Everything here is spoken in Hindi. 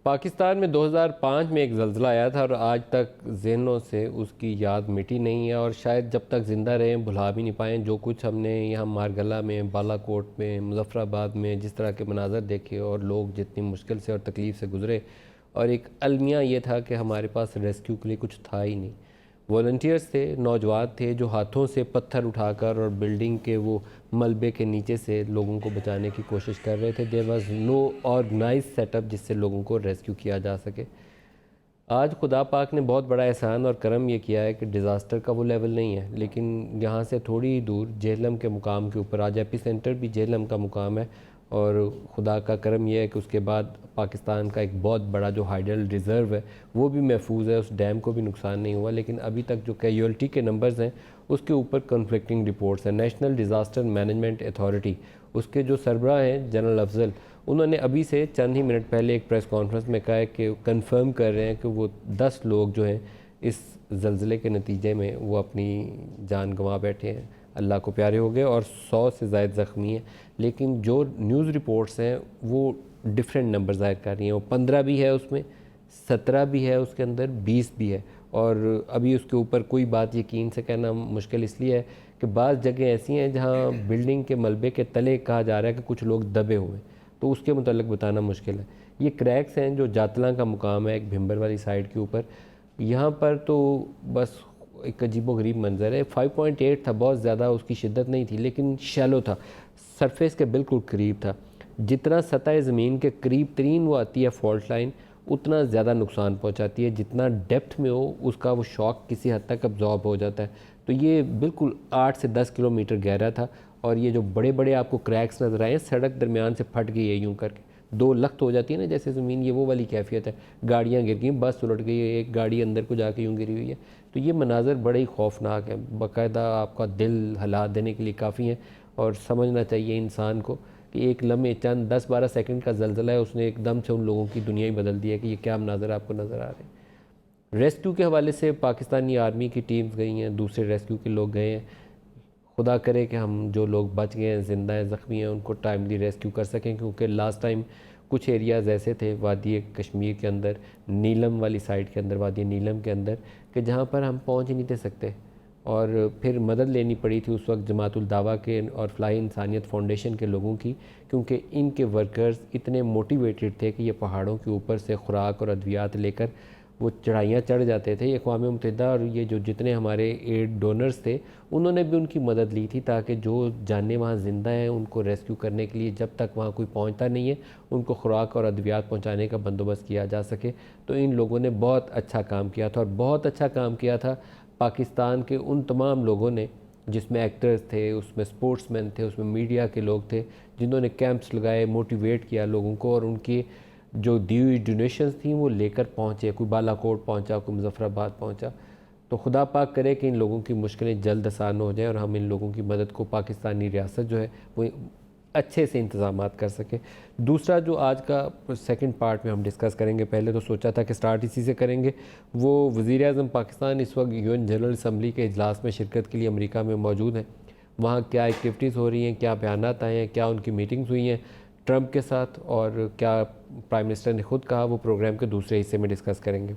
पाकिस्तान में 2005 में एक ज़ल्ज़ला आया था और आज तक ज़हनों से उसकी याद मिटी नहीं है और शायद जब तक ज़िंदा रहें भुला भी नहीं पाएँ। जो कुछ हमने यहाँ मारगला में, बालाकोट में, मुज़फ़्फ़राबाद में जिस तरह के मनाज़र देखे और लोग जितनी मुश्किल से और तकलीफ़ से गुज़रे, और एक अलमिया ये था कि हमारे पास रेस्क्यू के लिए कुछ था ही नहीं। वॉलंटियर्स थे, नौजवान थे जो हाथों से पत्थर उठाकर और बिल्डिंग के वो मलबे के नीचे से लोगों को बचाने की कोशिश कर रहे थे। There was no organise setup जिससे लोगों को रेस्क्यू किया जा सके। आज खुदा पाक ने बहुत बड़ा एहसान और करम ये किया है कि डिज़ास्टर का वो लेवल नहीं है, लेकिन यहाँ से थोड़ी ही दूर जेहलम के मुकाम के ऊपर, आज एपी सेंटर भी जेहलम का मुकाम है। और खुदा का करम यह है कि उसके बाद पाकिस्तान का एक बहुत बड़ा जो हाइडल रिज़र्व है वो भी महफूज है, उस डैम को भी नुकसान नहीं हुआ। लेकिन अभी तक जो कैजुअल्टी के नंबर्स हैं उसके ऊपर कन्फ्लिक्टिंग रिपोर्ट्स हैं। नेशनल डिज़ास्टर मैनेजमेंट अथॉरिटी, उसके जो सरबराह हैं जनरल अफजल, उन्होंने अभी से चंद ही मिनट पहले एक प्रेस कॉन्फ्रेंस में कहा है कि कंफर्म कर रहे हैं कि वो 10 लोग जो हैं इस ज़लज़ले के नतीजे में वो अपनी जान गंवा बैठे हैं, अल्लाह को प्यारे हो गए, और 100 से ज़ायद ज़ख्मी हैं। लेकिन जो न्यूज़ रिपोर्ट्स हैं वो डिफरेंट नंबर ज़ाहिर कर रही हैं। वो 15 भी है उसमें, 17 भी है उसके अंदर, 20 भी है। और अभी उसके ऊपर कोई बात यकीन से कहना मुश्किल इसलिए है कि बाज़ जगह ऐसी हैं जहाँ बिल्डिंग के मलबे के तले कहा जा रहा है कि कुछ लोग दबे हुए हैं, तो उसके मुतालिक बताना मुश्किल है। ये क्रैक्स हैं जो जातला का मुकाम है एक भिम्बर वाली साइड के ऊपर, यहाँ पर तो बस एक अजीबो-गरीब मंज़र है। 5.8 था, बहुत ज़्यादा उसकी शिद्दत नहीं थी, लेकिन शैलो था, सरफेस के बिल्कुल करीब था। जितना सतह ज़मीन के करीब तरीन वो आती है फॉल्ट लाइन, उतना ज़्यादा नुकसान पहुँचाती है। जितना डेप्थ में हो उसका वो शॉक किसी हद तक अब्जॉर्ब हो जाता है। तो ये बिल्कुल 8 से 10 किलोमीटर गहरा था और ये जो बड़े बड़े आपको क्रैक्स नज़र आए हैं, सड़क दरमियान से फट गई है यूँ करके, दो लख्त हो जाती है ना जैसे ज़मीन, ये वो वाली कैफियत है। गाड़ियाँ गिर गई, बस उलट गई है, एक गाड़ी अंदर को जाके यूँ गिरी हुई है। तो ये मनाज़र बड़े ही खौफनाक है, बाकायदा आपका दिल हिला देने के लिए काफ़ी है। और समझना चाहिए इंसान को कि एक लम्हे चंद 10-12 सेकंड का ज़लज़ला है, उसने एकदम से उन लोगों की दुनिया ही बदल दी है कि ये क्या मनाज़र आपको नज़र आ रहे हैं। रेस्क्यू के हवाले से पाकिस्तानी आर्मी की टीम्स गई हैं, दूसरे रेस्क्यू के लोग गए हैं। खुदा करे कि हम जो लोग बच गए हैं, ज़िंदा हैं, ज़ख्मी हैं, उनको टाइमली रेस्क्यू कर सकें, क्योंकि लास्ट टाइम कुछ एरियाज़ ऐसे थे वादी कश्मीर के अंदर, नीलम वाली साइड के अंदर, वादी नीलम के अंदर, कि जहाँ पर हम पहुँच ही नहीं थे सकते। और फिर मदद लेनी पड़ी थी उस वक्त जमातुल दावा के और फलाही इंसानियत फाउंडेशन के लोगों की, क्योंकि इनके वर्कर्स इतने मोटिवेटेड थे कि ये पहाड़ों के ऊपर से खुराक और अद्वियात लेकर वो चढ़ाइयाँ चढ़ जाते थे। अक़वाम मुत्तहिदा और ये जो जितने हमारे एड डोनर्स थे उन्होंने भी उनकी मदद ली थी, ताकि जो जानें वहाँ ज़िंदा हैं उनको रेस्क्यू करने के लिए, जब तक वहाँ कोई पहुँचता नहीं है, उनको खुराक और अद्वियात पहुँचाने का बंदोबस्त किया जा सके। तो इन लोगों ने बहुत अच्छा काम किया था और बहुत अच्छा काम किया था पाकिस्तान के उन तमाम लोगों ने, जिसमें एक्टर्स थे, उसमें स्पोर्ट्समैन थे, उसमें मीडिया के लोग थे, जिन्होंने कैंप्स लगाए, मोटिवेट किया लोगों को, और उनकी जो दी हुई डोनेशंस थी वो लेकर पहुँचे। कोई बालाकोट पहुँचा, कोई मुज़फ़्फ़राबाद पहुँचा। तो खुदा पाक करे कि इन लोगों की मुश्किलें जल्द आसान हो जाएँ और हम इन लोगों की मदद को पाकिस्तानी रियासत जो है वो अच्छे से इंतज़ामात कर सके। दूसरा जो आज का सेकंड पार्ट में हम डिस्कस करेंगे, पहले तो सोचा था कि स्टार्ट इसी से करेंगे, वो वज़ीर-ए-आज़म पाकिस्तान इस वक्त यूएन जनरल असम्बली के इजलास में शिरकत के लिए अमेरिका में मौजूद हैं। वहाँ क्या एक्टिविटीज़ हो रही हैं, क्या बयानात आए हैं, क्या उनकी मीटिंग्स हुई हैं ट्रंप के साथ, और क्या प्राइम मिनिस्टर ने खुद कहा, वो प्रोग्राम के दूसरे हिस्से में डिस्कस करेंगे।